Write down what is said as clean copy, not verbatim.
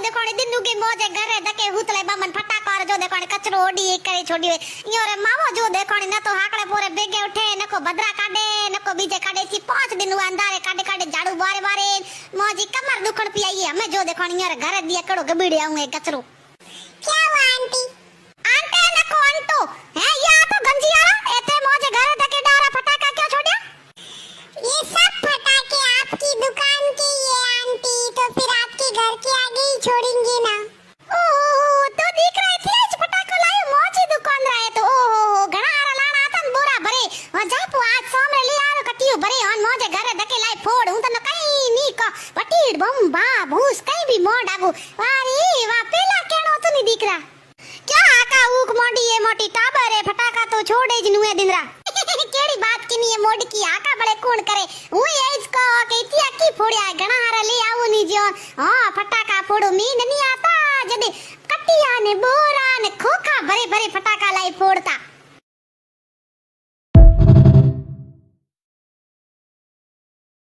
देखो दिन के मौजे घरे धके हुतले बामन फटाका जो देखो कचरो ओडी करे छोड़ी यो रे मावो जो देखो न तो हाकड़े पोरे बेगे उठे नको बदरा काडे नको बीजे काडे थी 5 दिन अंधारे काडे काडे झाड़ू बारे बारे मौजी कमर दुखण पी आई हमें जो देखो यो रे घरे दिए कड़ो गबीड़े आऊं कचरो क्या हुआ आंटी आंटे नको अंटो है या तो गंजियारा एते मौजे घरे धके डारा फटाका क्यों छोड़या ये सब फटाके आपकी दुकान के ये आंटी तो फिर आपके घर के आगे ही छोड़ेंगे ना ओहो तो दिख रहे थे आज फटाको लायो मौजी दुकान रहे तो ओहो घणा हारा लाना था बोरा भरे और जापो आज सामने ले आरो कटियो भरे और मौजे घरे धके लाई फोड़ हूं तने कई नी का पटीड़ बम बा भूस कई भी मोड़ डागू अरे वाह पेला केणो तो नी दिख रहा क्या आका ऊक मोडी ये मोटी टाबर है फटाका तो छोड़े ज नुए दिनरा केड़ी बात की नी ये मोड की आका बड़े कोण करे हूं एज को के इतिया की फोड़या घणा हारा ले आवो नी जो हां फटाका फोड़ो मीन नी आता जदे कटिया ने बोरा ने खोखा भरे भरे फटाका लाई फोड़ता